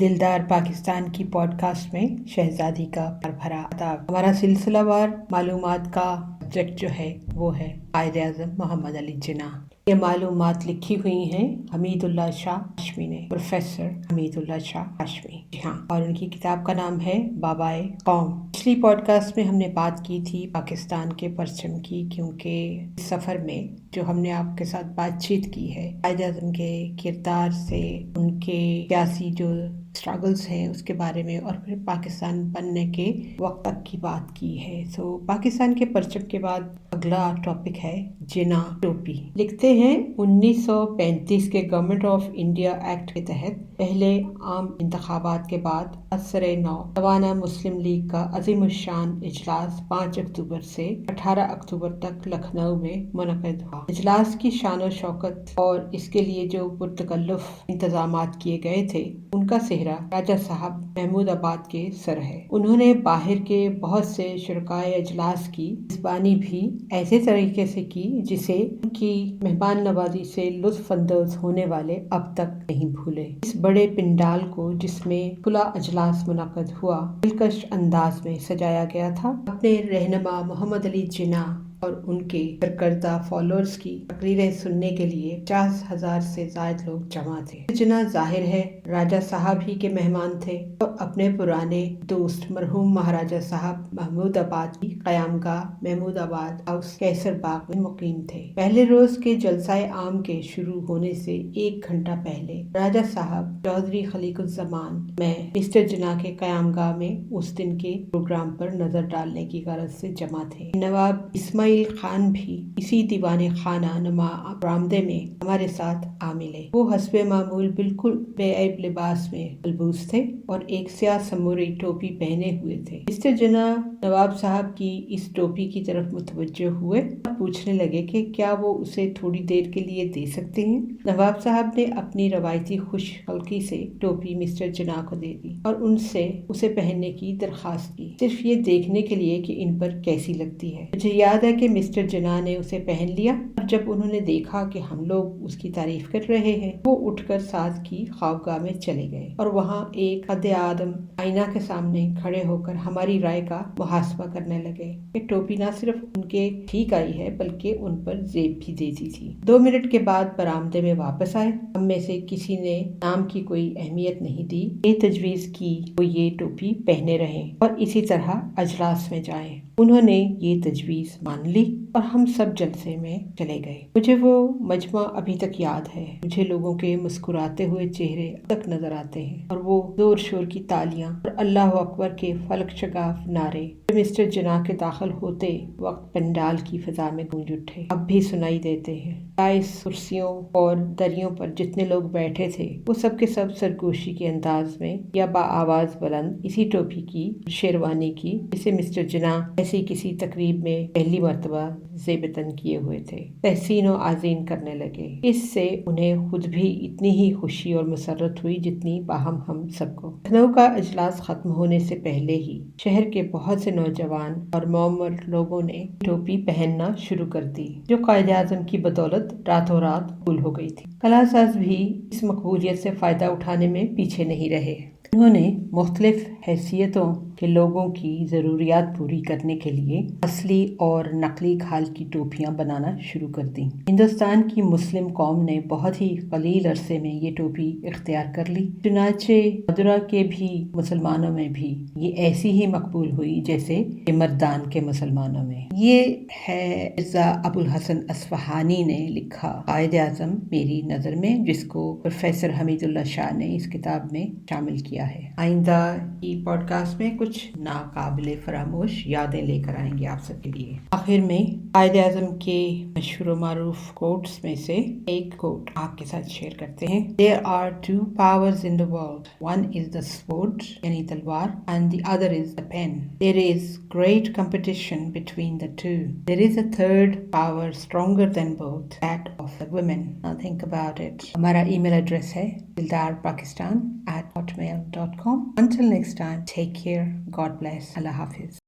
दिलदार पाकिस्तान की पॉडकास्ट में शहजादी का भरा अदाब। हमारा सिलसिला वार मालूमात का सब्जेक्ट जो है वो है कायद-ए-आज़म मोहम्मद अली जिन्ना। ये मालूमात लिखी हुई हैं हमीदुल्लाह शाह हाशमी ने, प्रोफेसर हमीदुल्लाह शाह हाशमी, जी हाँ, और उनकी किताब का नाम है बाबाए कौम। पिछली पॉडकास्ट में हमने बात की थी पाकिस्तान के परचम की, क्योंकि इस सफ़र में जो हमने आपके साथ बातचीत की है कायद-ए-आज़म के किरदार से, उनके सियासी जो स्ट्रगल्स हैं उसके बारे में, और फिर पाकिस्तान बनने के वक्त तक की बात की है। पाकिस्तान के परचम के बाद अगला टॉपिक है जिना टोपी। लिखते हैं 1935 के गवर्नमेंट ऑफ इंडिया एक्ट के तहत पहले आम इंतखाबात के बाद असर-ए-नौ रवाना मुस्लिम लीग का अज़ीमुश्शान इजलास 5 अक्टूबर से 18 अक्टूबर तक लखनऊ में मुनक़िद हुआ। इजलास की शान और शौकत और इसके लिए जो पुरतकल्लुफ़ इंतजामात किए गए थे उनका सेहरा राजा साहब महमूदाबाद के सर है। उन्होंने बाहर के बहुत से शुरकाए इजलास की मेज़बानी भी ऐसे तरीके से की जिसे उनकी मेहमान नवाजी से लुत्फ़ अंदोज़ होने वाले अब तक नहीं भूले। इस बड़े पिंडाल को जिसमें खुला इजलास मुनक़िद हुआ दिलकश अंदाज में सजाया गया था। अपने रहनुमा मोहम्मद अली जिन्ना और उनके सरकर्दा फॉलोअर्स की तकरीरें सुनने के लिए 50,000 से ज़ायद लोग जमा थे। जिन्ना जाहिर है राजा साहब ही के मेहमान थे और अपने पुराने दोस्त मरहूम महाराजा साहब महमूदाबाद की क़यामगाह महमूदाबाद हाउस कैसर बाग में मुकीम थे। पहले रोज के जलसाए आम के शुरू होने से 1 घंटा पहले राजा साहब चौधरी खलीकुज़्ज़मान में मिस्टर जिन्ना के क़यामगाह में उस दिन के प्रोग्राम पर नजर डालने की गरज से जमा थे। नवाब इस्माइल खान भी इसी दीवाने खाना नुमा बरामदे में हमारे साथ आ मिले। वो हस्बे मामूल बिल्कुल बेऐब लिबास में मलबूस थे और एक स्याह समूरी टोपी पहने हुए थे। मिस्टर जिन्ना नवाब साहब की इस टोपी की तरफ मुतवज्जो हुए और पूछने लगे कि क्या वो उसे थोड़ी देर के लिए दे सकते हैं। नवाब साहब ने अपनी रवायती खुशखल्की से टोपी मिस्टर जिन्ना को दे दी और उनसे उसे पहनने की दरख्वास्त की, सिर्फ ये देखने के लिए कि इन पर कैसी लगती है। मुझे याद है कि मिस्टर जिन्ना ने उसे पहन लिया और जब उन्होंने देखा कि हम लोग उसकी तारीफ कर रहे हैं वो उठकर साथ की ख्वाबगाह में चले गए और वहाँ एक कद-ए-आदम आईना के सामने खड़े होकर हमारी राय का मुहासबा करने लगे कि टोपी न सिर्फ उनके ठीक आई है बल्कि उन पर जेब भी दे दी थी। 2 मिनट के बाद बरामदे में वापस आए। हम में से किसी ने नाम की कोई अहमियत नहीं दी। ये तजवीज़ की वो ये टोपी पहने रहें और इसी तरह अजलास में जाएं। उन्होंने ये तजवीज़ मान ली और हम सब जलसे में चले गए। मुझे वो मजमा अभी तक याद है। मुझे लोगों के मुस्कुराते हुए चेहरे अब तक नजर आते हैं और वो जोर शोर की तालियां और अल्लाह अकबर के फलक शगाफ नारे जो मिस्टर जिन्ना के दाखिल होते वक्त पंडाल की फिजा में गूंज उठे अब भी सुनाई देते हैं। इस कुर्सियों और दरियों पर जितने लोग बैठे थे वो सब के सब सरगोशी के अंदाज में या बाआवाज बुलंद इसी टोपी की शेरवानी की जिसे मिस्टर जिन्ना ऐसी किसी तकरीब में पहली मर्तबा ज़ेबतन किए हुए थे तहसीन और आज़ीन करने लगे। इससे उन्हें खुद भी इतनी ही खुशी और मसरत हुई जितनी बाहम हम सबको। लखनऊ का इजलास खत्म होने से पहले ही शहर के बहुत से नौजवान और मौमर लोगों ने टोपी पहनना शुरू कर दी जो कायद-ए-आज़म की बदौलत रातों रात कबूल हो गई थी। कलासाज भी इस मकबूलियत से फ़ायदा उठाने में पीछे नहीं रहे। उन्होंने मुख्तलिफ हैसियतों के लोगों की ज़रूरियात पूरी करने के लिए असली और नकली खाल की टोपियां बनाना शुरू कर दी। हिंदुस्तान की मुस्लिम कौम ने बहुत ही कलील अरसे में ये टोपी इख्तियार कर ली। चुनाचे मदुरा के भी मुसलमानों में भी ये ऐसी ही मकबूल हुई जैसे मर्दान के मुसलमानों में। ये है मिर्ज़ा अबुल हसन अस्फ़हानी ने लिखा कायद-ए-आज़म मेरी नज़र में, जिसको प्रोफेसर हमीदुल्लाह शाह ने इस किताब में शामिल किया है। आइंदा की पॉडकास्ट में कुछ नाकाबिले फरामोश यादें लेकर आएंगे आप सबके लिए। आखिर में कायद-ए-आज़म के मशहूर मारूफ कोट्स में से एक कोट आपके साथ शेयर करते हैं। There are 2 powers in the world. One is the sword यानी तलवार and the other is the pen. There is great competition between the two. There is a third power stronger than both, that of the women. Now think about it. हमारा email address है dildarpakistan@hotmail.com. Until next time, take care. God bless. Allah Hafiz.